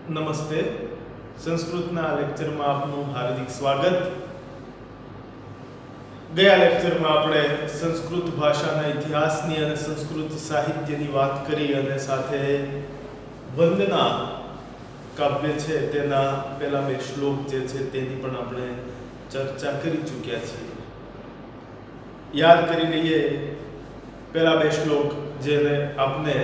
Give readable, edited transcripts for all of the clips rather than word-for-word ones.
નમસ્તે. સંસ્કૃતના લેક્ચરમાં આપનું હાર્દિક સ્વાગત. ગયા લેક્ચરમાં આપણે સંસ્કૃત ભાષાના ઇતિહાસની અને સંસ્કૃત સાહિત્યની વાત કરી અને સાથે વંદના કાવ્ય છે તેના પહેલા બે શ્લોક જે છે તેની પણ આપણે ચર્ચા કરી ચૂક્યા છીએ. યાદ કરી લઈએ પહેલા બે શ્લોક જેને આપણે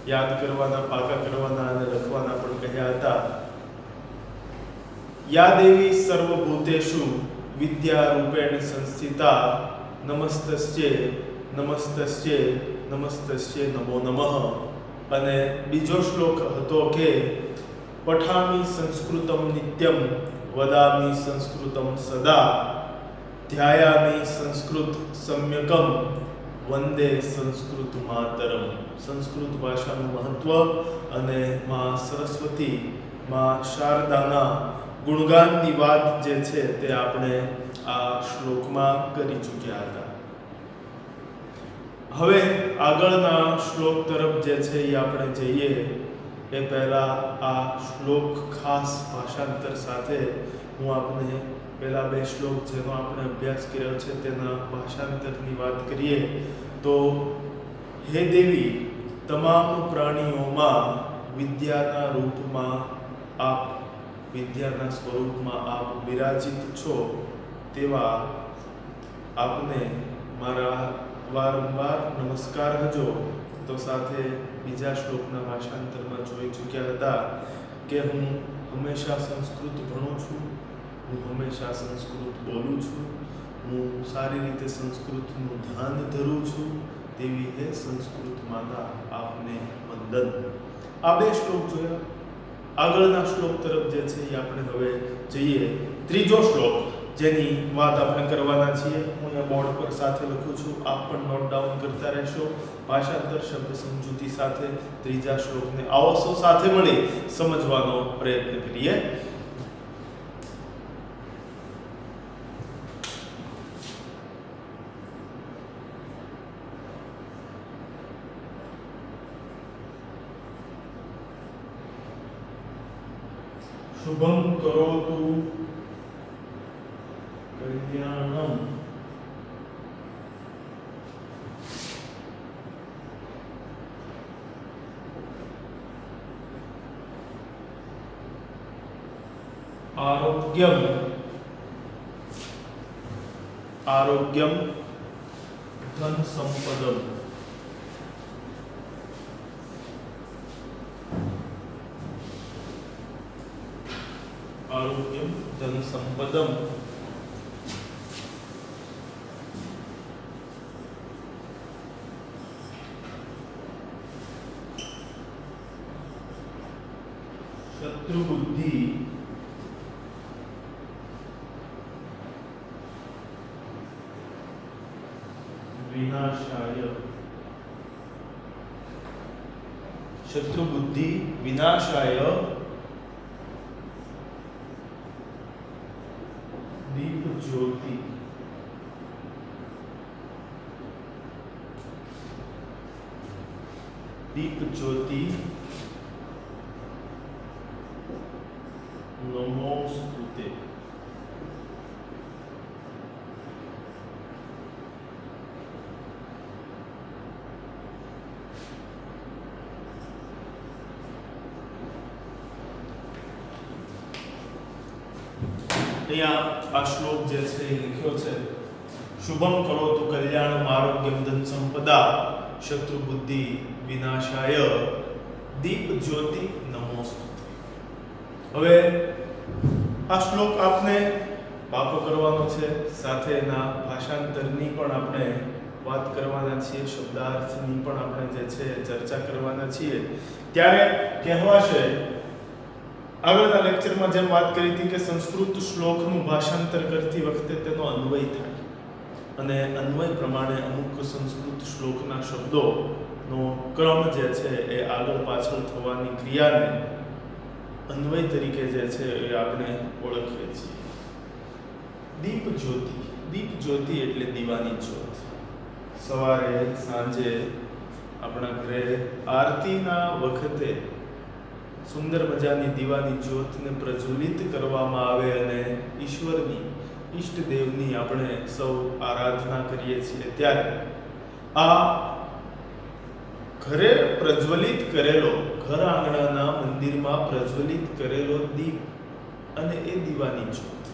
યાદ કરવાના, પાકા કરવાના અને લખવાના પણ કહ્યા હતા. યા દેવી સર્વભૂતેષુ વિદ્યા રૂપેણ સંસ્થિતા નમસ્તસ્યે નમસ્તસ્યે નમસ્તસ્યે નમો નમઃ. અને બીજો શ્લોક હતો કે પઠામિ સંસ્કૃતમ નિત્યમ વદામિ સંસ્કૃતમ સદા ધ્યાયામિ સંસ્કૃત સમ્યકમ વંદે સંસ્કૃત માતરમ. સંસ્કૃત ભાષાનું મહત્વ અને માં સરસ્વતી, માં શારદાના ગુણગાનની વાત જે છે તે આપણે આ શ્લોકમાં કરી ચૂક્યા હતા. હવે આગળના શ્લોક તરફ જે છે એ આપણે જઈએ એ પહેલા આ શ્લોક ખાસ ભાષાંતર સાથે હું આપને પહેલા બે શ્લોક જેનો આપણે અભ્યાસ કર્યો છે તેના ભાષાંતરની વાત કરીએ તો, હે દેવી, તમામ પ્રાણીઓમાં વિદ્યાના રૂપમાં આપ, વિદ્યાના સ્વરૂપમાં આપ બિરાજિત છો, તેવા આપને મારા વારંવાર નમસ્કાર હજો. તો સાથે બીજા શ્લોકના ભાષાંતરમાં જોઈ ચૂક્યા હતા કે હું હંમેશા સંસ્કૃત ભણું છું, હું હંમેશા સંસ્કૃત બોલું છું, હું સારી રીતે સંસ્કૃતનું ધ્યાન ધરું છું, તેવી હે સંસ્કૃત માતા આપને વંદન. આ બે શ્લોક જોયા. આગળના શ્લોક તરફ જે છે એ આપણે હવે જઈએ. ત્રીજો શ્લોક જેની વાત આપણે કરવાના છીએ, હું અહીંયા બોર્ડ પર સાથે લખું છું, આપ પણ નોટ ડાઉન કરતા રહેશો. ભાષાંતર શબ્દ સમજૂતી સાથે ત્રીજા શ્લોકને આવો સૌ સાથે મળી સમજવાનો પ્રયત્ન કરીએ. શુભમ કરોતુ કલ્યાણમ આરોગ્યમ આરોગ્યમ ધન સંપદમ. આરોગ્યમ ધન સંપદમ. શત્રુ બુદ્ધિ વિનાશાય. શત્રુ બુદ્ધિ વિનાશાય દીપ જ્યોતિ. દીપ જ્યોતિ નમોસ્તુતે. અહીંયા આ શ્લોક જે છે એ લખ્યો છે, શુભમ કરોતુ કલ્યાણમ આરોગ્યમ ધન સંપદા શત્રુ બુદ્ધિ વિનાશાય દીપ જ્યોતિ નમોસ્તુતે. હવે આ શ્લોક આપને પાકો કરવાનો છે, સાથે એના ભાષાંતરની પણ આપણે વાત કરવાના છીએ, શબ્દાર્થની પણ આપણે જે છે ચર્ચા કરવાના છીએ. ત્યારે કહેવાશે, આગળના લેક્ચરમાં જેમ વાત કરી હતી કે સંસ્કૃત શ્લોકનું ભાષાંતર કરતી વખતે તેનો અન્વય થાય અને અન્વય પ્રમાણે અમુક સંસ્કૃત શ્લોકના શબ્દોનો ક્રમ જે છે એ આગળ પાછળ થવાની ક્રિયાને અન્વય તરીકે જે છે એ આપણે ઓળખીએ છીએ. દીપ જ્યોતિ. દીપ જ્યોતિ એટલે દીવાની જ્યોત. સવારે સાંજે આપણા ઘરે આરતીના વખતે સુંદર મજાની દીવાની જ્યોતને પ્રજ્વલિત કરવામાં આવે અને ઈશ્વરની ઈષ્ટદેવની આપણે સૌ આરાધના કરીએ છીએ, ત્યારે આ ઘરે પ્રજ્વલિત કરેલો, ઘર આંગણાના મંદિરમાં પ્રજ્વલિત કરેલો દીપ અને એ દીવાની જ્યોત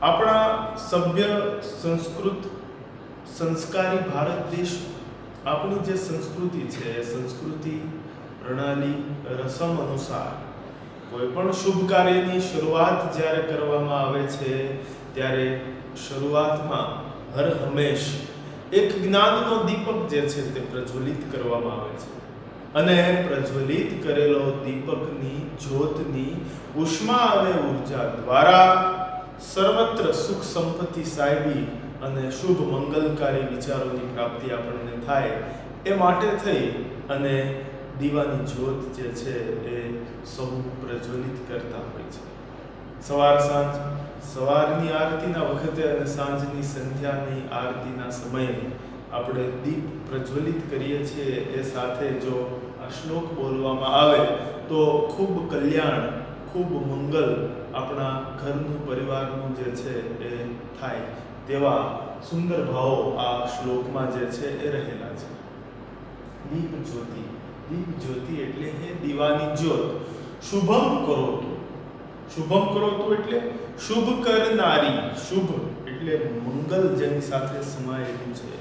આપણા સભ્ય સંસ્કૃત સંસ્કારી ભારત દેશ, આપણી જે સંસ્કૃતિ છે એ સંસ્કૃતિ પ્રણાલી રસમ અનુસાર કોઈ પણ શુભ કાર્યની શરૂઆત જ્યારે કરવામાં આવે છે ત્યારે શરૂઆતમાં હર હંમેશ એક જ્ઞાનનો દીપક જે છે તે પ્રજ્વલિત કરવામાં આવે છે અને પ્રજ્વલિત કરેલો દીપકની જ્યોતની ઉષ્મા અને ઉર્જા દ્વારા સર્વત્ર સુખ સંપત્તિ સાહેબી અને શુભ મંગલકારી વિચારોની પ્રાપ્તિ આપણને થાય એ માટે થઈ અને દીવાની જ્યોત જે છે એ સૌ પ્રજ્વલિત કરતા હોય છે. સવાર સાંજ, સવારની આરતીના વખતે અને સાંજની સંધ્યાની આરતીના સમયે આપણે દીપ પ્રજ્વલિત કરીએ છીએ. એ સાથે જો આ શ્લોક બોલવામાં આવે તો ખૂબ કલ્યાણ, ખૂબ મંગલ આપણા ઘરનું, પરિવારનું જે છે એ થાય તેવા સુંદર ભાવો આ શ્લોકમાં જે છે એ રહેલા છે. દીપ જ્યોતિ, દીપ જ્યોતિ એટલે હે દીવાની જ્યોત. શુભમ કરોતુ, શુભમ કરોતુ એટલે શુભ કરનારી. શુભ એટલે મંગલ જેની સાથે સમાયેલું છે.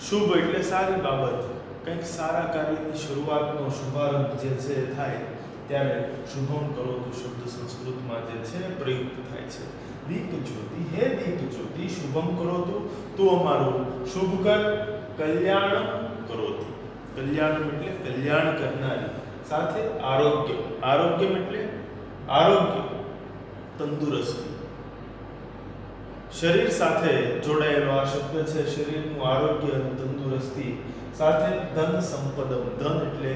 શુભ એટલે સારી બાબત, કંઈક સારા કાર્યની શરૂઆતનો શુભારંભ જે છે થાય ત્યારે શુભમ કરોતુ શબ્દ સંસ્કૃતમાં જે છે પ્રયુક્ત થાય છે. દીપ જ્યોતિ, હે દીપ જ્યોતિ શુભમ કરોતુ, તું અમારું શુભ કર, કલ્યાણ કરોતિ. કલ્યાણ એટલે કલ્યાણ કરનારી, સાથે આરોગ્ય. આરોગ્ય એટલે આરોગ્ય, તંદુરસ્તી. શરીર સાથે જોડાયેલો આ શબ્દ છે. શરીરનું આરોગ્ય અને તંદુરસ્તી સાથે ધન સંપદમ. ધન એટલે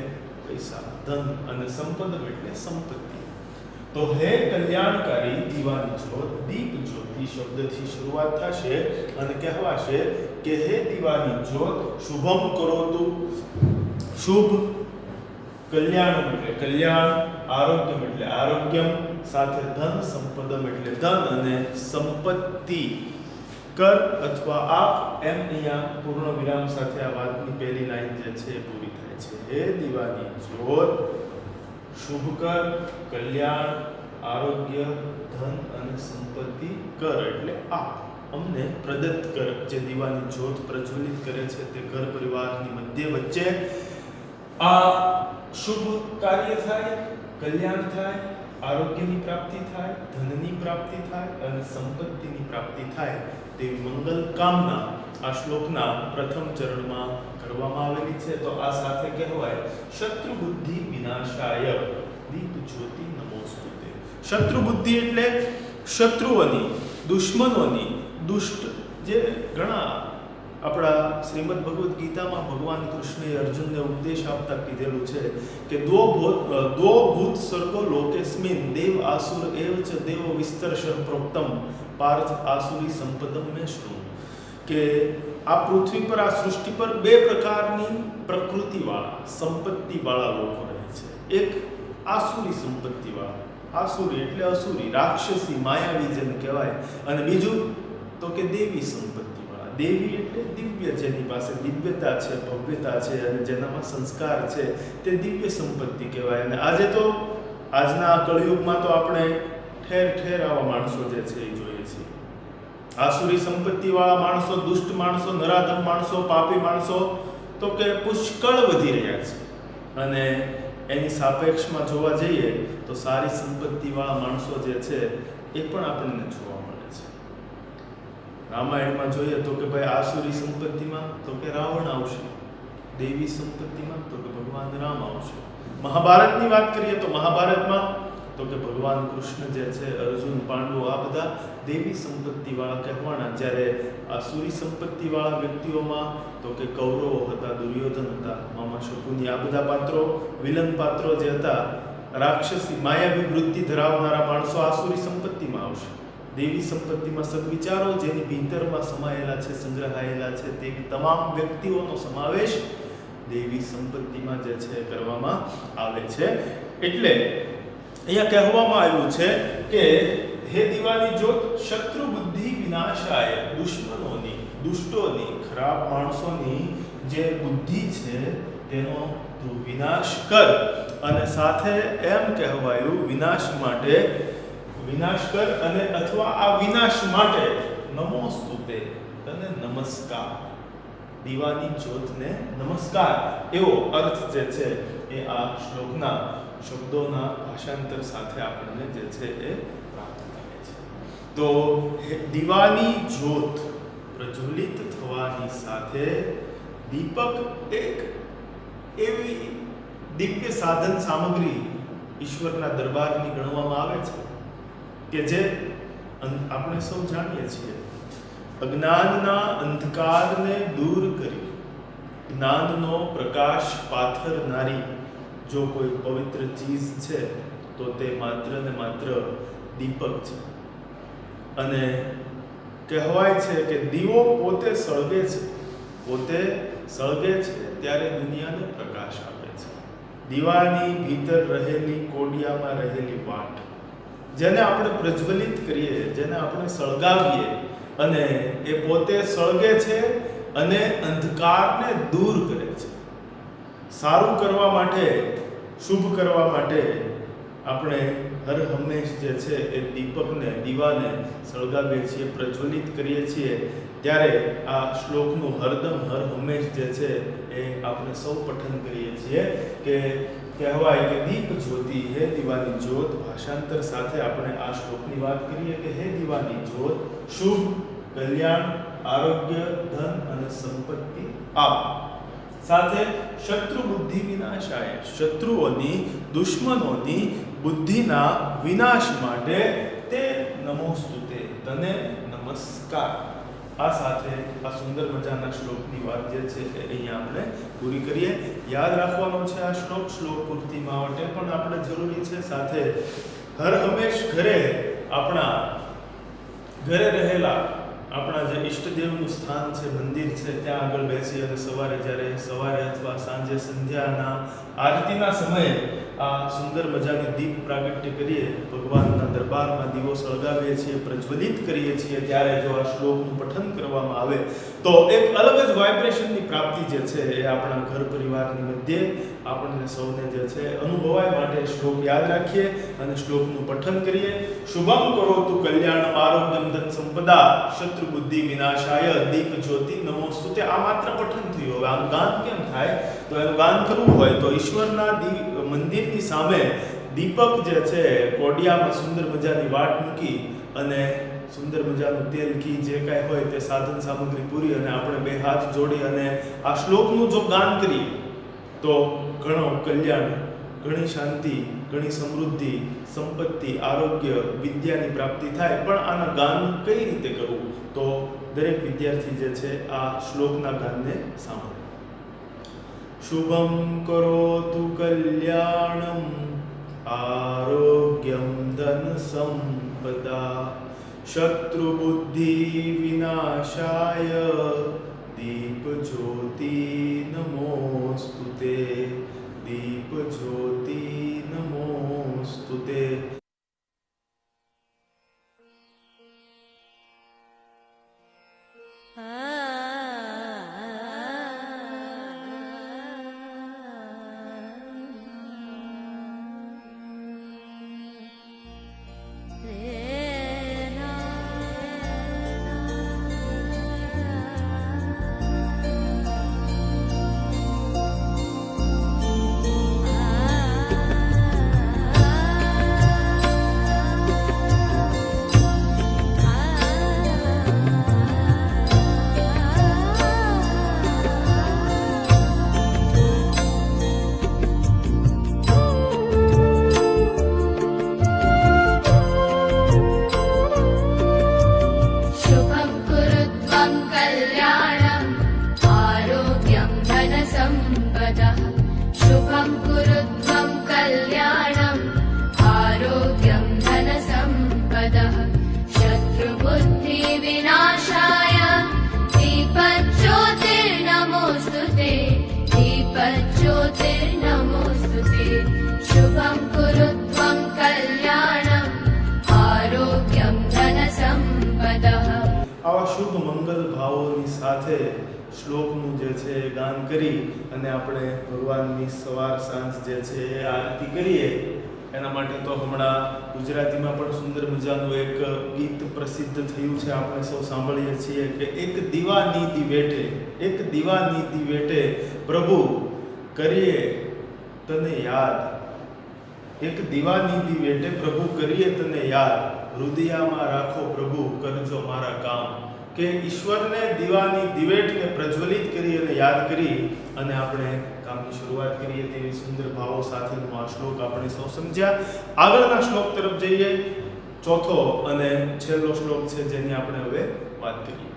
પૈસા, ધન, અને સંપદમ એટલે સંપત્તિ. તો હે કલ્યાણકારી દીવાની જ્યોત, દીપ જ્યોતિ શબ્દથી શરૂઆત થશે અને કહેવાશે કે હે દીવાની જ્યોત શુભમ કરોતુ, શુભ, કલ્યાણ એટલે કલ્યાણ, આરોગ્યમ એટલે આરોગ્યમ, સાથે ધન સંપદમ એટલે ધન અને સંપત્તિ. કર અથવા આપ, એમ અહીંયા પૂર્ણ વિરામ સાથે આ વાતની પહેલી લાઈન જે છે એ પૂરી થાય છે. હે દીવાની જ્યોત શુભ કર, કલ્યાણ, આરોગ્ય, ધન અને સંપત્તિ કર એટલે આપ, અમને પ્રદત્ત કર. જે દીવાની જ્યોત પ્રજ્વલિત કરે છે તે ઘર પરિવારની મધ્ય વચ્ચે આ શુભ કાર્ય થાય, કલ્યાણ થાય, આરોગ્યની પ્રાપ્તિ થાય, ધનની પ્રાપ્તિ થાય અને સંપત્તિની પ્રાપ્તિ થાય તેવી મંગલ કામના આ શ્લોકના પ્રથમ ચરણમાં કરવામાં આવેલી છે. તો આ સાથે કહેવાય શત્રુ બુદ્ધિ વિનાશાય દીપ જ્યોતિ નમોસ્તુતે. શત્રુ બુદ્ધિ એટલે શત્રુઓની, દુશ્મનોની, દુષ્ટ, જે ઘણા આપણા શ્રીમદ ભગવદ્ ગીતામાં ભગવાન કૃષ્ણએ અર્જુનને ઉપદેશ આપતા કીધેલું છે કે દો ભૂત સર્ગો લોકેસ્મિન દેવ આસુર એવ ચ દેવો વિસ્તર્શ પ્રોક્તમ પાર્થ આસુરી સંપદમ મે શૃણુ. કે આ પૃથ્વી પર, આ સૃષ્ટિ પર બે પ્રકારની પ્રકૃતિવાળા, સંપત્તિવાળા લોકો રહે છે. એક આસુરી સંપત્તિવાળા, આસુરી એટલે અસુરી, રાક્ષસી, માયાવી જેને કહેવાય, અને બીજું તો કે દેવી સંપત્તિ. દેવી એટલે દિવ્ય, જેની પાસે દિવ્યતા છે, ભવ્યતા છે અને જેનામાં સંસ્કાર છે તે દિવ્ય સંપત્તિ કહેવાય. અને આજે તો, આજના કળયુગમાં તો આપણે ઠેર ઠેર આવા માણસો જે છે એ જોઈએ છીએ. આસુરી સંપત્તિવાળા માણસો, દુષ્ટ માણસો, નરાધમ માણસો, પાપી માણસો તો કે પુષ્કળ વધી રહ્યા છે. અને એની સાપેક્ષમાં જોવા જઈએ તો સારી સંપત્તિવાળા માણસો જે છે એ પણ આપણને જોવા મળે છે. રામાયણમાં જોઈએ તો કે ભાઈ આસુરી સંપત્તિમાં તો કે રાવણ આવશે, દેવી સંપત્તિમાં તો કે ભગવાન રામ આવશે. મહાભારતની વાત કરીએ તો મહાભારતમાં તો કે ભગવાન કૃષ્ણ જે છે, અર્જુન, પાંડવો, આ બધા દેવી સંપત્તિવાળા કહેવાના. જ્યારે આસુરી સંપત્તિવાળા વ્યક્તિઓમાં તો કે કૌરવો હતા, દુર્યોધન હતા, મામા શકુની, આ બધા પાત્રો, વિલન પાત્રો જે હતા, રાક્ષસી માયાવી વૃત્તિ ધરાવનારા માણસો આસુરી સંપત્તિમાં આવશે. દેવી સંપત્તિમાં સદવિચારો જેની ભીતરમાં સમાયેલા છે, સંગ્રહાયેલા છે, તેવી તમામ વ્યક્તિઓનો સમાવેશ દેવી સંપત્તિમાં જે છે કરવામાં આવે છે. એટલે અહીંયા કહેવામાં આવ્યું છે કે હે દિવાની જ્યોત, શત્રુ બુદ્ધિ વિનાશાય, દુષ્ટોની ખરાબ માણસોની જે બુદ્ધિ છે તેનો તું વિનાશ કર. અને સાથે એમ કહેવાયું વિનાશ કર અને અથવા આ વિનાશ માટે નમોસ્તુતે, તને નમસ્કાર, દીવાની જ્યોતને નમસ્કાર, એવો અર્થ જે છે એ આ શ્લોકના શબ્દોના ભાષાંતર સાથે આપણને જે છે એ પ્રાપ્ત થાય છે. તો દીવાની જ્યોત પ્રજ્વલિત થવાની સાથે દીપક એક એવી દિવ્ય સાધન સામગ્રી ઈશ્વરના દરબારની ગણવામાં આવે છે કે જે આપણે સૌ જાણીએ છીએ, અજ્ઞાનના અંધકારને દૂર કરી જ્ઞાનનો પ્રકાશ પાથરનારી જો કોઈ પવિત્ર ચીજ છે તો તે માત્ર ને માત્ર દીપક છે. અને કહેવાય છે કે દીવો પોતે સળગે છે ત્યારે દુનિયાને પ્રકાશ આપે છે. દીવાની ભીતર રહેલી કોડિયામાં રહેલી વાટ, જેને આપણે પ્રજ્વલિત કરીએ, જેને આપણે સળગાવીએ, અને એ પોતે સળગે છે અને અંધકારને દૂર કરે છે. સારું કરવા માટે, શુભ કરવા માટે આપણે હર હંમેશ જે છે એ દીવાને સળગાવીએ છીએ, પ્રજ્વલિત કરીએ છીએ. ત્યારે આ શ્લોકનું હર હંમેશ જે છે એ આપણે સૌ પઠન કરીએ છીએ કે કહેવાય કે દીપ જ્યોતિ, હે દીવાની જ્યોત. ભાષાંતર સાથે આપણે આ શ્લોકની વાત કરીએ કે હે દીવાની જ્યોત, શુભ, કલ્યાણ, આરોગ્ય, ધન અને સંપત્તિ આપ. સાથે શત્રુ બુદ્ધિ વિનાશાય, શત્રુઓની, દુશ્મનોની બુદ્ધિના વિનાશ માટે તે નમોસ્તુતે, તને નમસ્કાર. આ સાથે આ સુંદર મજાના શ્લોકની વાત જે છે એ અહીંયા આપણે પૂરી કરીએ. યાદ રાખવાનો છે આ શ્લોક પૂર્તિ માટે પણ આપણે જરૂરી છે. સાથે હર હંમેશ આપણા ઘરે રહેલા આપણા જે ઈષ્ટદેવનું સ્થાન છે, મંદિર છે, ત્યાં આગળ બેસી અને સવારે અથવા સાંજે સંધ્યાના આરતીના સમયે આ સુંદર મજાની દીપ પ્રાગટ્ય કરીએ, ભગવાનના દરબારમાં દીવો સળગાવીએ છીએ, પ્રજ્વલિત કરીએ છીએ, ત્યારે જો આ શ્લોકનું પઠન કરવામાં આવે તો એક અલગ જ વાઇબ્રેશનની પ્રાપ્તિ જે છે એ આપણા ઘર પરિવારની મધ્યે આપણને સૌને જે છે અનુભવાય. માટે શ્લોક યાદ રાખીએ અને શ્લોકનું પઠન કરીએ. શુભમ કરોતુ કલ્યાણમ આરોગ્યમ ધન સંપદા શત્રુ બુદ્ધિ વિનાશાય દીપ જ્યોતિ નમોસ્તુતે. આ માત્ર પઠન થયું. હવે આનું ગાન કેમ થાય? તો એનું ગાન કરવું હોય તો ઈશ્વરના મંદિરની સામે દીપક જે છે કોડિયામાં સુંદર મજાની વાટ મૂકી અને સુંદર મજાનું તેલ, ઘી જે કાંઈ હોય તે સાધન સામગ્રી પૂરી અને આપણે બે હાથ જોડી અને આ શ્લોકનું જો ગાન કરીએ તો ઘણો કલ્યાણ, ઘણી શાંતિ, ઘણી સમૃદ્ધિ, સંપત્તિ, આરોગ્ય, વિદ્યાની પ્રાપ્તિ થાય. પણ આના ગાન કઈ રીતે કરવું? તો દરેક વિદ્યાર્થી જે છે આ શ્લોકના ગાનને સાંભળે. શુભમ કરોતુ કલ્યાણમ આરોગ્યમ ધન સંપદા શત્રુ બુદ્ધિ વિનાશાય દીપ જ્યોતિ નમોસ્તુતે, દીપ જ્યોતિ નમોસ્તુતે. શ્લોકનું જે છે એ ગાન કરી અને આપણે ભગવાનની સવાર સાંજ જે છે એ આરતી કરીએ. એના માટે તો હમણાં ગુજરાતીમાં પણ સુંદર મજાનું એક ગીત પ્રસિદ્ધ થયું છે, આપણે સૌ સાંભળીએ છીએ કે એક દીવાની દિવેટે પ્રભુ કરીએ તને યાદ. એક દીવાની દિવેટે પ્રભુ કરીએ તને યાદ, હૃદયમાં રાખો પ્રભુ કરજો મારા કામ. કે ઈશ્વરને દીવાની દિવેટને પ્રજ્વલિત કરી અને યાદ કરી અને આપણે કામની શરૂઆત કરીએ તેવી સુંદર ભાવો સાથેનો આ શ્લોક આપણે સૌ સમજ્યા. આગળના શ્લોક તરફ જઈએ. ચોથો અને છેલ્લો શ્લોક છે જેની આપણે હવે વાત કરીએ.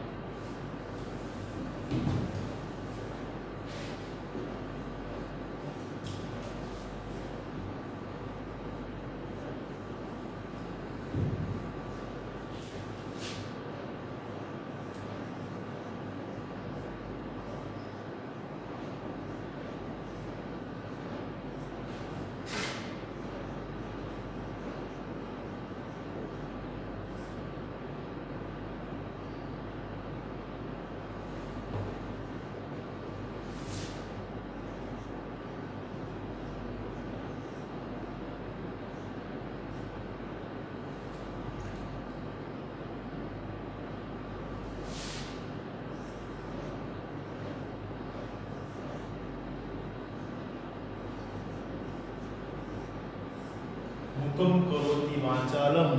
મુકમ કરોતિ વાચાલમ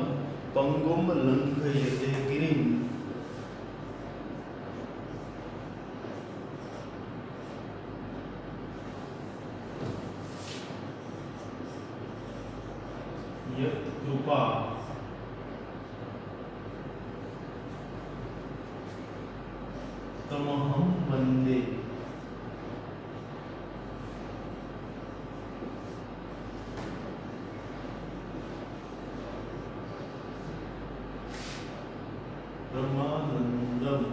પંગુમ લંઘયતે ગિરિમ. યત કૃપા તમહં વંદે. બ્રહ્માનંદમ.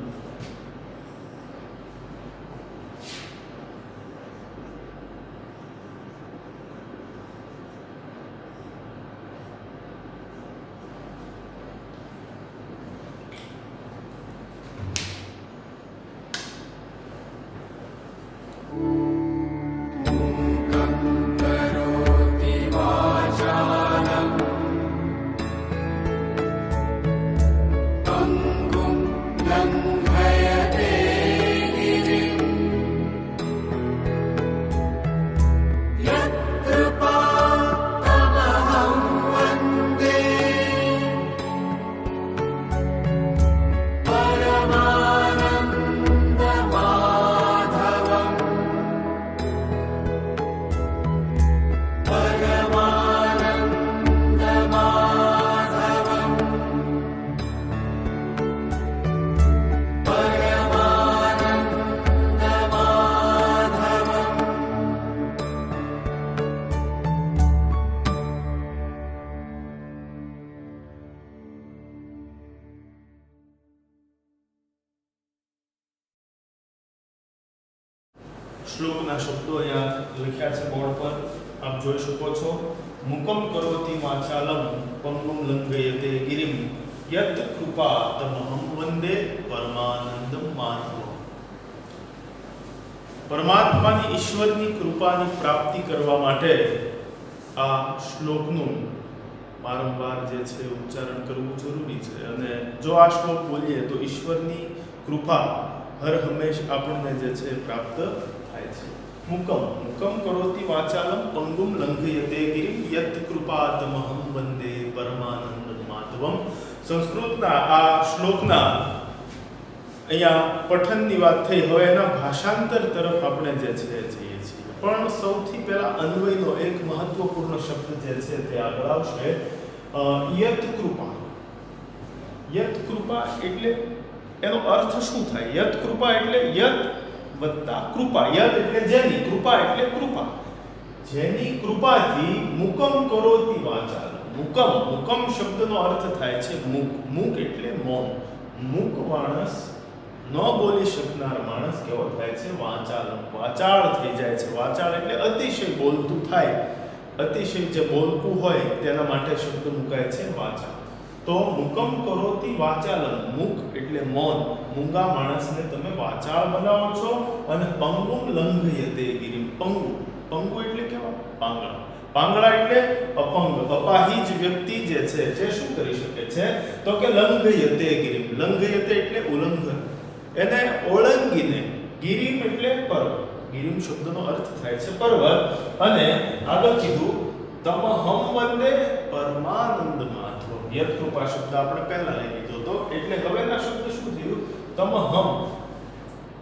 શ્લોકના શબ્દો અહીંયા લખ્યા છે બોર્ડ પર, આપ જોઈ શકો છો. મુકમ કરોતિ વાચાલમ પંગુમ લંઘયતે ગિરિમ યત કૃપા તમહં વંદે પરમાનંદમ માધવમ. પરમાત્માની ઈશ્વરની કૃપાની પ્રાપ્તિ કરવા માટે આ શ્લોકનું વારંવાર જે છે ઉચ્ચારણ કરવું જરૂરી છે. અને જો આ શ્લોક બોલીએ તો ઈશ્વરની કૃપા હર હંમેશ આપણને જે છે પ્રાપ્ત થાય છે. મુકમ કરોતિ વાચાલમ પંગુમ લંઘયતે ગિરિમ યત કૃપા તમહં વંદે પરમાનંદ માધવમ. સંસ્કૃતના આ શ્લોકના અહીંયા પઠનની વાત થઈ. હવે એના ભાષાંતર તરફ આપણે જે છે જઈએ છીએ. પણ સૌથી પહેલા અન્વયનો એક મહત્વપૂર્ણ શબ્દ જે છે તે આગળ આવશે. યત કૃપા. યત કૃપા એટલે એનો અર્થ શું થાય? યત કૃપા એટલે યત વત્તા કૃપા. યત એટલે જેની, કૃપા એટલે કૃપા. જેની કૃપાથી મુકમ કરોતિ વાચાલમ. મુકમ શબ્દનો અર્થ થાય છે મુક. મુક એટલે મૌન. મુક માણસ, ન બોલી શકનાર માણસ કેવો થાય છે? વાચાલમ. વાચાળ થઈ જાય છે. વાચાળ એટલે અતિશય બોલતું થાય. અતિશય જે બોલતું હોય તેના માટે શબ્દ મુકાય છે વાચાળ. તો મુકમ કરોતિ વાચાલમ, મુખ એટલે મૌન, મૂંગા માણસને તમે વાચાળ બનાવો છો. અને પંગુમ લંઘયતે ગિરિમ, પંગુ, પંગુ એટલે કેવા? પાંગળા. પાંગળા એટલે અપંગ, અપાહિજ વ્યક્તિ જે છે જે શું કરી શકે છે? તો કે લંઘયતે ગિરિમ, લંઘયતે એટલે ઉલ્લંઘન, એને ઓળંગીને. ગિરિમ એટલે પર્વત, ગિરિમ શબ્દનો અર્થ થાય છે પર્વત. અને આગળ કીધું તમહમ વંદે પરમાનંદ માધવ, યત કૃપા શબ્દ આપણે પહેલા લઈ લીધો તો, એટલે હવેના શબ્દ શું થયું? તમહમ.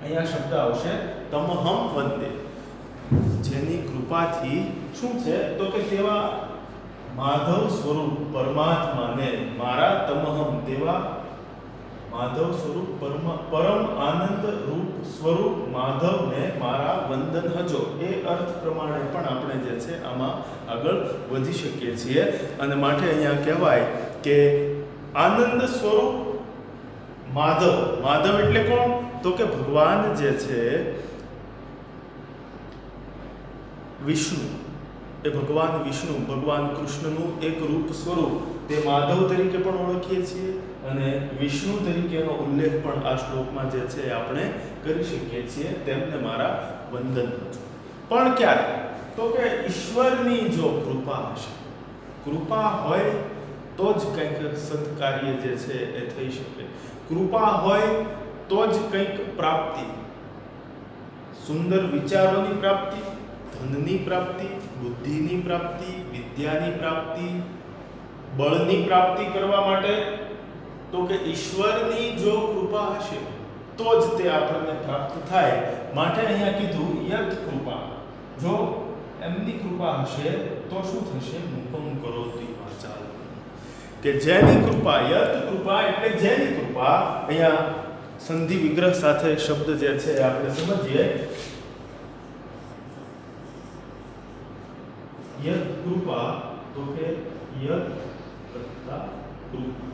અહીંયા શબ્દ આવશે તમહમ વંદે, જેની કૃપાથી શું છે? તો કે તેવા માધવ સ્વરૂપ પરમાત્માને મારા, તમહમ તેવા માધવ સ્વરૂપ પરમ આનંદ રૂપ સ્વરૂપ માધવને મારા વંદન હજો. એ અર્થ પ્રમાણે પણ આપણે જે છે આમાં આગળ વધી શકીએ છીએ. અને માટે અહીંયા કહેવાય કે આનંદ સ્વરૂપ માધવ. માધવ એટલે કોણ? તો કે ભગવાન જે છે વિષ્ણુ, એ ભગવાન વિષ્ણુ, ભગવાન કૃષ્ણનું એક રૂપ સ્વરૂપ, તે માધવ તરીકે પણ ઓળખીએ છીએ અને વિષ્ણુ તરીકેનો ઉલ્લેખ પણ આ શ્લોકમાં જે છે આપણે કરી શકીએ છીએ. તેમને મારા વંદન હજો. પણ ક્યારે? તો કે ઈશ્વરની જો કૃપા હશે, કૃપા હોય તો જ કંઈક સત્કાર્ય જે છે એ થઈ શકે. કૃપા હોય તો જ કંઈક પ્રાપ્તિ, સુંદર વિચારોની પ્રાપ્તિ, ધનની પ્રાપ્તિ, બુદ્ધિની પ્રાપ્તિ, વિદ્યાની પ્રાપ્તિ, બળની પ્રાપ્તિ કરવા માટે તો કે ઈશ્વરની જો કૃપા હશે તો જ તે આપણને પ્રાપ્ત થાય. માટે અહીંયા કીધું યત કૃપા, જો એમની કૃપા હશે તો શું થશે? મુકમ કરોતિ વાચાલ, કે જેની કૃપા, યત કૃપા એટલે જેની કૃપા. અહીંયા સંધિ વિગ્રહ સાથે શબ્દ જે છે આપણે સમજીએ. યત કૃપા, તો કે યત કરતા કૃપા.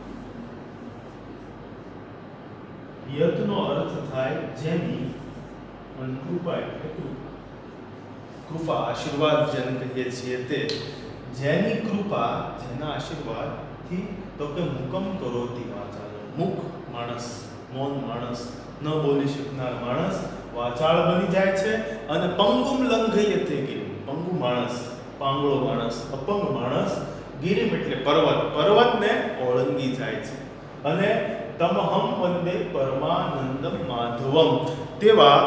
યતનો અર્થ થાય જેની, અને કૃપા એટલે કૃપા. કૃપા આશીર્વાદ જેને કહીએ છીએ તે, જેની કૃપા, જેના આશીર્વાદથી, તો કે મુકમ કરોતિ વાચાલ, મુખ માણસ, મૌન માણસ, ન બોલી શકનાર માણસ વાચાળ બની જાય છે. અને પંગુમ લંઘયતે ગિરિમ, પંગુ માણસ, પાંગળો માણસ, અપંગ માણસ, ગિરિમ એટલે પર્વત, પર્વતને ઓળંગી જાય છે. અને તમહમ વંદે પરમાનંદમ માધવમ, તેવા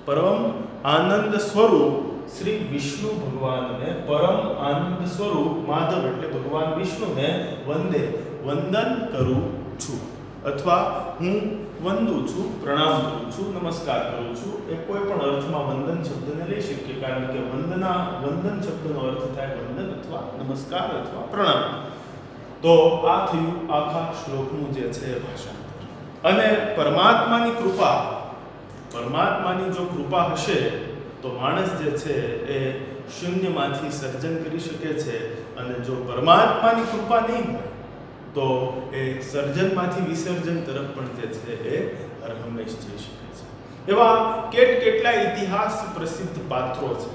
પરમ આનંદ સ્વરૂપ શ્રી વિષ્ણુ ભગવાનને, પરમ આનંદ સ્વરૂપ માધવ એટલે ભગવાન વિષ્ણુને વંદે, વંદન કરું છું, અથવા હું વંદું છું, પ્રણામ કરું છું, નમસ્કાર કરું છું. એ કોઈ પણ અર્થમાં વંદન શબ્દને લઈ શકીએ, કારણ કે વંદન શબ્દનો અર્થ થાય વંદન અથવા નમસ્કાર અથવા પ્રણામ. તો આ થયું આખા શ્લોકનું જે છે ભાષાંતર. અને પરમાત્માની કૃપા, પરમાત્માની જો કૃપા હશે તો માણસ જે છે એ શૂન્યમાંથી સર્જન કરી શકે છે. અને જો પરમાત્માની કૃપા નહીં હોય તો એ સર્જનમાંથી વિસર્જન તરફ પણ જે છે એ હરહંમેશ જઈ શકે છે. એવા કેટલા ઇતિહાસ પ્રસિદ્ધ પાત્રો છે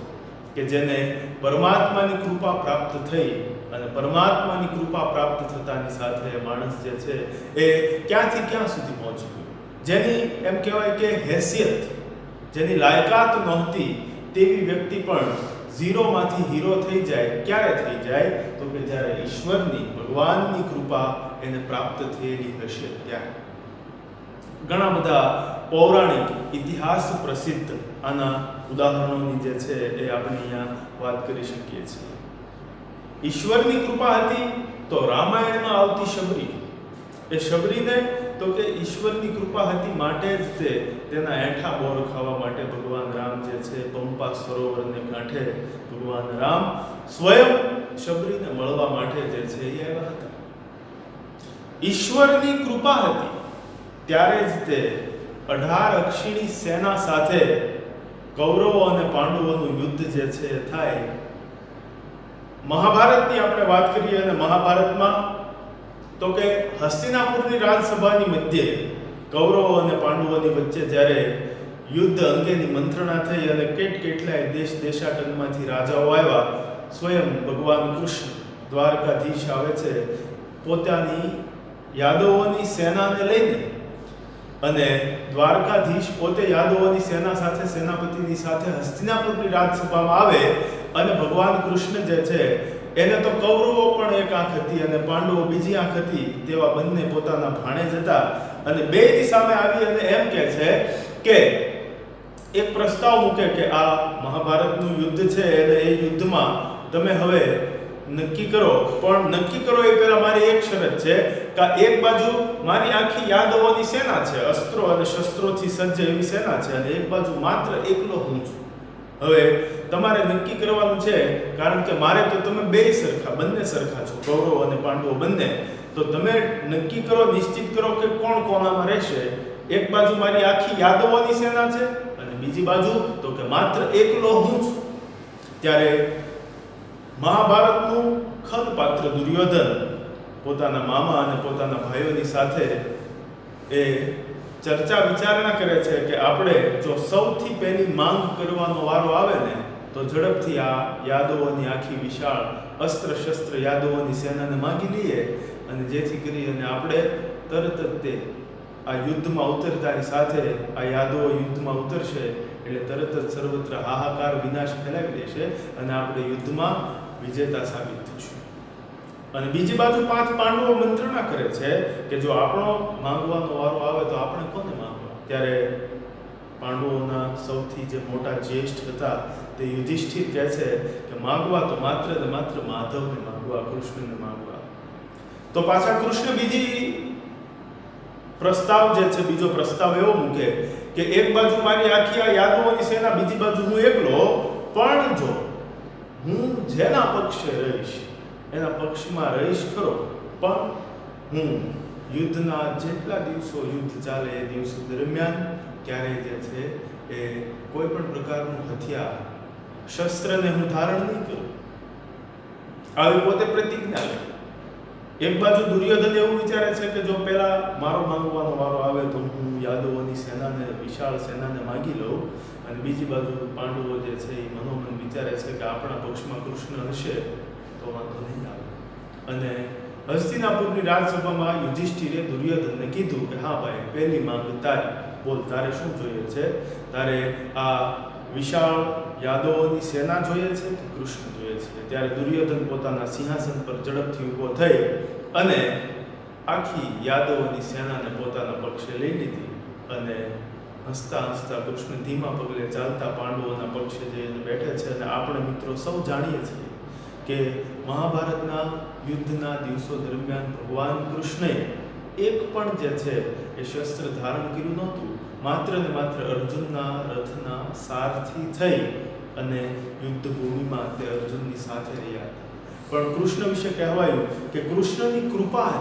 કે જેને પરમાત્માની કૃપા પ્રાપ્ત થઈ, અને પરમાત્માની કૃપા પ્રાપ્ત થતાની સાથે માણસ જે છે એ ક્યાંથી ક્યાં સુધી પહોંચી ગયો. જેની એમ કહેવાય કે હેસિયત, જેની લાયકાત નહોતી તેવી વ્યક્તિ પણ ઝીરોમાંથી હીરો થઈ જાય. ક્યારે થઈ જાય? તો કે જ્યારે ઈશ્વરની, ભગવાનની કૃપા એને પ્રાપ્ત થયેલી હશે ત્યારે. ઘણા બધા પૌરાણિક ઇતિહાસ પ્રસિદ્ધ આના ઉદાહરણોની જે છે એ આપણે અહીંયા વાત કરી શકીએ છીએ. ઈશ્વરની કૃપા હતી તો રામાયણમાં આવતી શબરી, એ શબરીને તો કે ઈશ્વરની કૃપા હતી માટે જ તેના એઠા બોર ખાવા માટે ભગવાન રામ જે છે પંપા સરોવરને કાંઠે ભગવાન રામ સ્વયં શબરીને મળવા માટે જે છે એ આવ્યા હતા. ઈશ્વરની કૃપા હતી ત્યારે જ તે 18 અક્ષીણી સેના સાથે કૌરવો અને પાંડવોનું યુદ્ધ જે છે થાય. મહાભારતની આપણે વાત કરીએ અને મહાભારતમાં તો કે હસ્તિનાપુરની રાજસભાની મધ્યે કૌરવો અને પાંડવોની વચ્ચે જ્યારે યુદ્ધ અંગેની મંત્રણા થઈ અને કેટલાય દેશાટનમાંથી રાજાઓ આવ્યા, સ્વયં ભગવાન કૃષ્ણ દ્વારકાધીશ આવે છે, પોતાની યાદવોની સેનાને લઈને અને દ્વારકાધીશ પોતે યાદવોની સેના સાથે સેનાપતિની સાથે હસ્તિનાપુરની રાજસભામાં આવે અને ભગવાન કૃષ્ણ જે છે એને તો કૌરવો પણ એક આંખ હતી અને પાંડવો બીજી આંખ હતી, તેવા બંને પોતાના ભાણેજ હતા અને બેયની સામે આવી અને એમ કહે છે કે એક પ્રસ્તાવ મૂકે કે આ મહાભારતનું યુદ્ધ છે અને એ યુદ્ધમાં તમે હવે નક્કી કરો, પણ નક્કી કરો એ પહેલા મારી એક શરત છે કે એક બાજુ મારી આખી યાદવોની સેના છે, અસ્ત્રો અને શસ્ત્રોથી સજ્જ એવી સેના છે અને એક બાજુ માત્ર એકલો હું છું. હવે તમારે નક્કી કરવાનું છે, કારણ કે મારે તો તમે બંને સરખા છો, કૌરવ અને પાંડવો બંને, તો તમે નક્કી કરો, નિશ્ચિત કરો કે કોણ કોનામાં રહેશે. એક બાજુ મારી આખી યાદવોની સેના છે અને બીજી બાજુ તો કે માત્ર એકલો હું છું. ત્યારે મહાભારતનું ખલપાત્ર દુર્યોધન પોતાના મામા અને પોતાના ભાઈઓની સાથે એ ચર્ચા વિચારણા કરે છે કે આપણે જો સૌથી પહેલી માંગ કરવાનો વારો આવે ને તો ઝડપથી આ યાદવોની આખી વિશાળ અસ્ત્ર શસ્ત્ર યાદવોની સેનાને માંગી લઈએ અને જેથી કરી અને આપણે તરત જ તે આ યુદ્ધમાં ઉતરતાની સાથે આ યાદવો યુદ્ધમાં ઉતરશે એટલે તરત જ સર્વત્ર હાહાકાર વિનાશ ફેલાવી દેશે અને આપણે યુદ્ધમાં વિજેતા સાબિત થઈશું. અને બીજી બાજુ 5 પાંડવો મંત્રણા કરે છે કે જો આપણો માંગવાનો વારો આવે તો આપણે કોને માંગવા. ત્યારે પાંડવોના સૌથી જે મોટા જ્યેષ્ઠ હતા તે યુધિષ્ઠિર કહે છે કે માંગવા તો માત્ર ને માત્ર માધવને માંગવા, કૃષ્ણને માંગવા. તો પાછા કૃષ્ણ બીજો પ્રસ્તાવ એવો મૂકે કે એક બાજુ મારી આખી આ યાદવોની સેના, બીજી બાજુ હું એકલો, પણ જો હું જેના પક્ષે રહીશ એના પક્ષમાં રહીશ ખરો, પણ હું યુદ્ધના જેટલા દિવસો યુદ્ધ ચાલે એ દિવસો દરમિયાન ક્યારેય જે છે એ કોઈ પણ પ્રકારનું હથિયાર, શસ્ત્રને હું ધારણ નહીં કરું. આવી પોતે પ્રતિજ્ઞા લે. એક બાજુ દુર્યોધન એવું વિચારે છે કે જો પહેલા મારો માંગવાનો વારો આવે તો હું યાદવોની સેનાને, વિશાળ સેનાને માગી લઉં, અને બીજી બાજુ પાંડવો જે છે એ મનોમન વિચારે છે કે આપણા પક્ષમાં કૃષ્ણ હશે તો વાંધો નહીં આવે. અને હસ્તિનાપુરની રાજસભામાં યુધિષ્ઠિરે દુર્યોધનને કીધું કે હા ભાઈ, પહેલી માંગ તારી, બોલ તારે શું જોઈએ છે? તારે આ વિશાળ યાદવોની સેના જોઈએ છે કે કૃષ્ણ જોઈએ છે? ત્યારે દુર્યોધન પોતાના સિંહાસન પર ઝડપથી ઊભો થઈ અને આખી યાદવોની સેનાને પોતાના પક્ષે લઈ લીધી અને હસતા હસતા કૃષ્ણ ધીમા પગલે ચાલતા પાંડવોના પક્ષે જઈને બેઠે છે. અને આપણે મિત્રો સૌ જાણીએ છીએ કે મહાભારતના યુદ્ધના દિવસો દરમિયાન ભગવાન કૃષ્ણએ એક પણ જે છે એ શસ્ત્ર ધારણ કર્યું નહોતું. માત્ર ને માત્ર અર્જુનના રથના સારથી થઈ અને યુદ્ધ ભૂમિમાં તે અર્જુનની સાથે રહ્યા હતા. પણ કૃષ્ણ વિશે કહેવાયું કે કૃષ્ણની કૃપા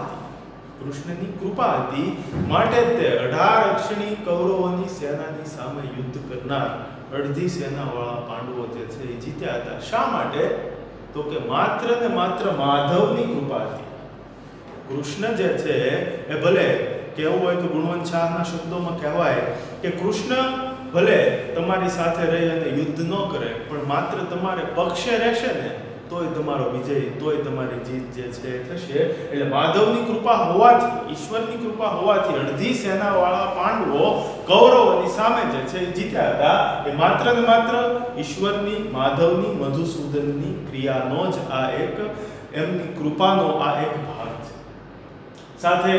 હતી માટે તે 18 અક્ષણી કૌરવોની સેનાની સામે યુદ્ધ કરનાર અડધી સેનાવાળા પાંડવો જે છે એ જીત્યા હતા. શા માટે? તો કે માત્ર ને માત્ર માધવની કૃપા હતી. કૃષ્ણ જે છે એ ભલે કહેવું હોય તો ગુણવંત શાહના શબ્દોમાં કહેવાય કે કૃષ્ણ ભલે તમારી સાથે રહી અને યુદ્ધ ન કરે, પણ માત્ર તમારે પક્ષે રહેશે ને તોય તમારો વિજય, તોય તમારી જીત જે છે એ થશે. એટલે માધવની કૃપા હોવાથી, ઈશ્વરની કૃપા હોવાથી અડધી સેનાવાળા પાંડવો કૌરવોની સામે જે છે એ જીત્યા હતા. એ માત્ર ને માત્ર ઈશ્વરની, માધવની, મધુસૂદનની ક્રિયાનો જ આ એક, એમની કૃપાનો આ એક ભાગ છે. સાથે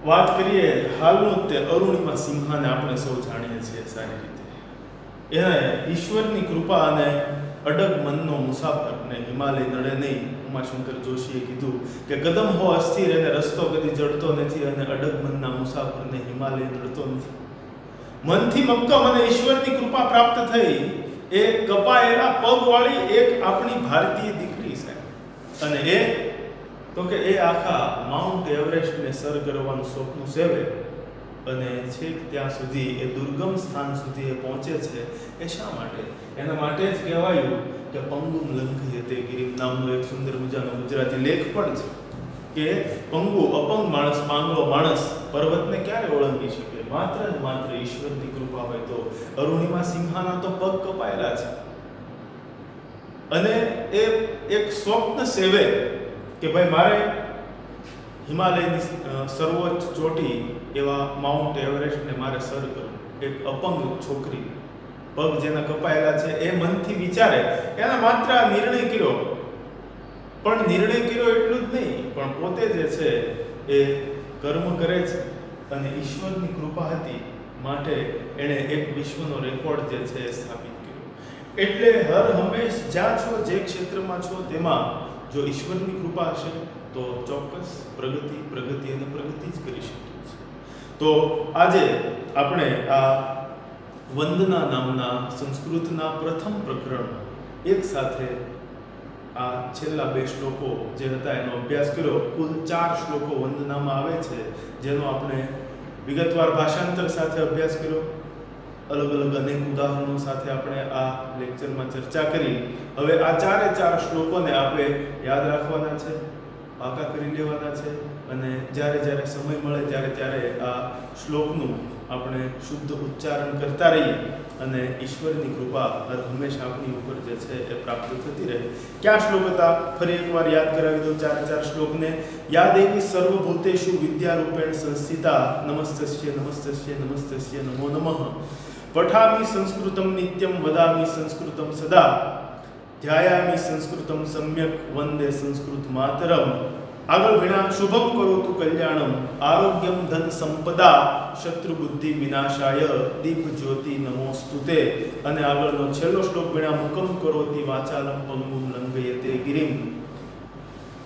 વાત કરીએ હાલનું તે અરુણિમા સિંહાને આપણે સૌ જાણીએ છીએ સારી રીતે. એને ઈશ્વરની કૃપા અને અડગ મનનો મુસાફરને હિમાલય નડે નહીં. ઉમાશંકર જોશીએ કીધું કે કદમ હો અસ્થિર એને રસ્તો કદી જડતો નથી અને અડગ મનના મુસાફરને હિમાલય નડતો નથી. મનથી મક્કમ અને ઈશ્વરની કૃપા પ્રાપ્ત થઈ એ કપાયેલા પગવાળી એક આપણી ભારતીય દીકરી છે. અને એ તો કે એ આખા માઉન્ટ એવરેસ્ટને સર કરવાનું સ્વપ્ન સેવે અને છેક ત્યાં સુધી, એ દુર્ગમ સ્થાન સુધી એ પહોંચે છે. એ શા માટે? એના માટે જ કહેવાયું કે પંગુમ લંઘયતે ગિરિમ નામનો એક સુંદર મજાનો ગુજરાતી લેખ પણ છે કે પંગુ, અપંગ માણસ, પાંગળો માણસ પર્વતને ક્યારે ઓળંગી શકે? માત્ર ને માત્ર ઈશ્વરની કૃપા હોય તો. અરુણિમા સિંહાના તો પગ કપાયેલા છે અને એ એક સ્વપ્ન સેવે કે ભાઈ મારે હિમાલયની સર્વોચ્ચ ચોટી એવા માઉન્ટ એવરેસ્ટને મારે સર કરવું, એક અપંગ છોકરી પગ જેના કપાયેલા છે એ મનથી વિચારે, એના માત્ર આ નિર્ણય કર્યો, પણ નિર્ણય કર્યો એટલું જ નહીં, પણ પોતે જે છે એ કર્મ કરે છે અને ઈશ્વરની કૃપા હતી માટે એણે એક વિશ્વનો રેકોર્ડ જે છે એ સ્થાપિત કર્યો. એટલે હર હંમેશ જ્યાં છો, જે ક્ષેત્રમાં છો તેમાં જો ઈશ્વરની કૃપા હશે તો ચોક્કસ પ્રગતિ અને પ્રગતિ જ કરી શકીએ છીએ. તો આજે આપણે આ વંદના નામના સંસ્કૃતના પ્રથમ પ્રકરણ એક સાથે આ છેલ્લા 2 શ્લોકો જે હતા એનો અભ્યાસ કર્યો. કુલ 4 શ્લોકો વંદનામાં આવે છે, જેનો આપણે વિગતવાર ભાષાંતર સાથે અભ્યાસ કર્યો. અલગ અલગ અનેક ઉદાહરણો સાથે આપણે આ લેક્ચરમાં ચર્ચા કરી. હવે આ 4 શ્લોકોને આપણે યાદ રાખવાના છે, પાકા કરી લેવાના છે અને જ્યારે સમય મળે ત્યારે આ શ્લોકનું આપણે શુદ્ધ ઉચ્ચારણ કરતા રહીએ અને ઈશ્વરની કૃપા હર હંમેશા આપણી ઉપર જે છે એ પ્રાપ્ત થતી રહે. ક્યાં શ્લોક હતા? ફરી એકવાર યાદ કરાવી દઉં 4 શ્લોકને. યા દેવી સર્વભૂતેષુ વિદ્યારૂપેણ સંસ્થિતા નમસ્તસ્ય નમો નમઃ. પઠામિ સંસ્કૃતમ નિત્યમ વદામિ સંસ્કૃતમ સદા ધ્યાયામિ સંસ્કૃતમ સમ્યક વંદે સંસ્કૃત માતરમ. આગળ ભણ્યા શુભમ કરોતુ કલ્યાણમ આરોગ્યમ ધન સંપદા શત્રુ બુદ્ધિ વિનાશાય દીપ જ્યોતિ નમોસ્તુતે. અને આગળનો છેલ્લો શ્લોક ભણ્યા મુકમ કરોતિ વાચાલમ પંગુમ લંઘયતે ગિરિમ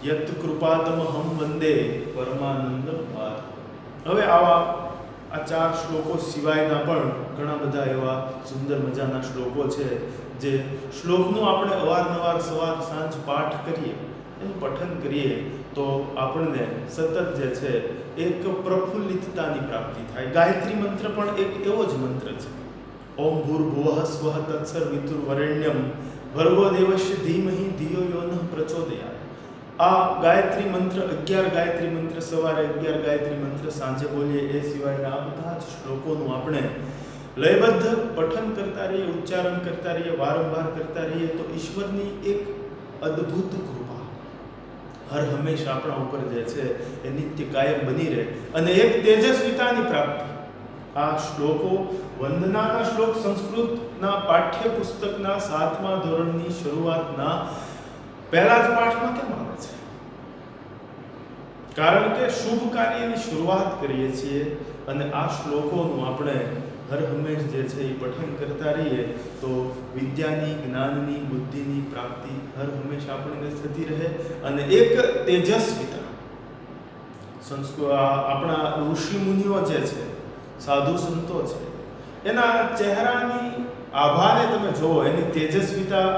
યત કૃપાતમહમ વંદે પરમાનંદ પાદ. હવે આ 4 શ્લોકો સિવાયના પણ ઘણા બધા એવા સુંદર મજાના શ્લોકો છે, જે શ્લોકનું આપણે અવારનવાર સવાર સાંજ પાઠ કરીએ, એનું પઠન કરીએ તો આપણને સતત જે છે એક પ્રફુલ્લિતતાની પ્રાપ્તિ થાય. ગાયત્રી મંત્ર પણ એક એવો જ મંત્ર છે. ઓમ ભૂર્ભુવઃ સ્વઃ તત્સર્વિતુર્વરેણ્યમ ભર્ગો દેવસ્ય ધીમહિ ધિયો યો નઃ પ્રચોદયાત. આ ગાયત્રી મંત્ર 11 ગાયત્રી મંત્ર સવારે, 11 ગાયત્રી મંત્ર સાંજે બોલીએ. એ સિવાયના આ બધા જ શ્લોકોનું આપણે લયબદ્ધ પઠન કરતા રહીએ, ઉચ્ચારણ કરતા રહીએ, વારંવાર કરતા રહીએ તો ઈશ્વરની એક અદ્ભુત કૃપા હર હંમેશા આપણા ઉપર જે છે એ નિત્ય કાયમ બની રહે અને એક તેજસ્વીતાની પ્રાપ્તિ. આ શ્લોકો વંદનાના શ્લોક સંસ્કૃતના પાઠ્યપુસ્તકના 7મા ધોરણની શરૂઆતના પહેલા જ પાઠમાં કેમ આવે છે? કારણ કે શુભ કાર્યની શરૂઆત કરીએ છીએ અને આ શ્લોકોનું આપણે હર હંમેશ જે છે એ પઠન કરતા રહીએ તો વિદ્યાની, જ્ઞાનની, બુદ્ધિની પ્રાપ્તિ હર હંમેશા આપણને થતી રહે અને એક તેજસ્વીતા. આપણા ઋષિ મુનિઓ જે છે, સાધુ સંતો છે, એના ચહેરાની આભાને તમે જુઓ, એની તેજસ્વીતા,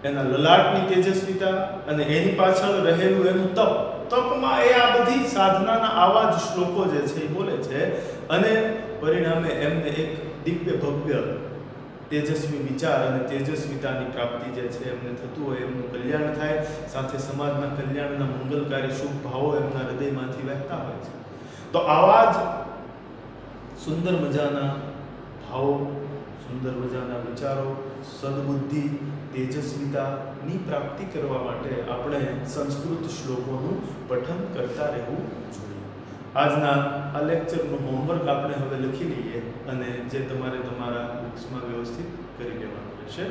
એના લલાટની તેજસ્વીતા અને એની પાછળ રહેલું એનું તપમાં એ આ બધી સાધનાના આવા જ શ્લોકો જે છે એ બોલે છે અને પરિણામે એમને એક દિવ્ય ભવ્ય તેજસ્વી વિચાર અને તેજસ્વીતાની પ્રાપ્તિ જે છે એમને થતું હોય, એમનું કલ્યાણ થાય, સાથે સમાજના કલ્યાણના મંગલકારી શુભ ભાવો એમના હૃદયમાંથી વહેતા હોય છે. તો આવા જ સુંદર મજાના ભાવો, સુંદર મજાના વિચારો, સદબુદ્ધિ, તેજસ્વીતાની પ્રાપ્તિ કરવા માટે આપણે સંસ્કૃત શ્લોકોનું પઠન કરતા રહેવું જોઈએ. આજના આ લેક્ચરનું હોમવર્ક આપણે હવે લખી લઈએ અને જે તમારે તમારા બુક્સમાં વ્યવસ્થિત કરી લેવાનું રહેશે.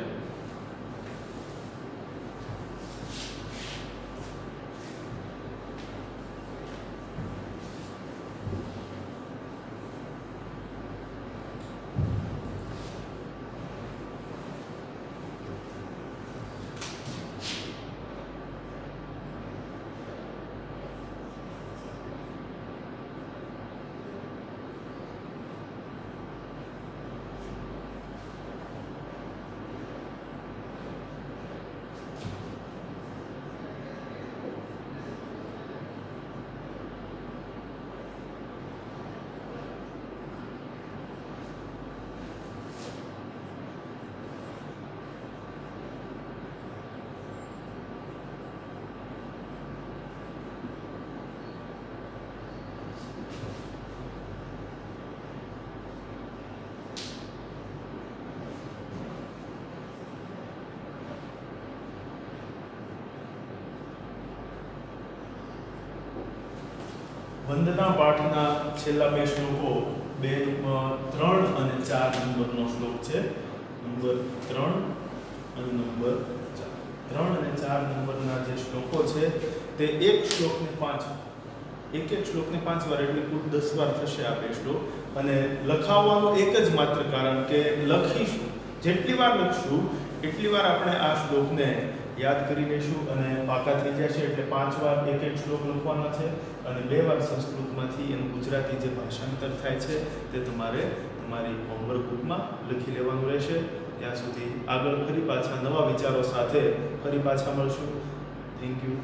વંદના પાઠના છેલ્લા બે શ્લોકો 3 અને 4 નંબરનો શ્લોક છે. નંબર 3 અને નંબર 4. 3 અને 4 નંબરના જે શ્લોકો છે તે એક શ્લોકને 5 એક શ્લોકને 5 વાર એટલે કુલ 10 વાર થશે આ બે શ્લોક. અને લખાવવાનું એક જ માત્ર કારણ કે લખીશું, જેટલી વાર લખશું એટલી વાર આપણે આ શ્લોકને યાદ કરી લઈશું અને પાકા થઈ જશે. એટલે 5 વાર એક શ્લોક લખવાના છે અને 2 વાર સંસ્કૃતમાંથી એનું ગુજરાતી જે ભાષાંતર થાય છે તે તમારે તમારી હોમવર્ક બુકમાં લખી લેવાનું રહેશે. ત્યાં સુધી આગળ ફરી પાછા નવા વિચારો સાથે ફરી પાછા મળશું. Thank you.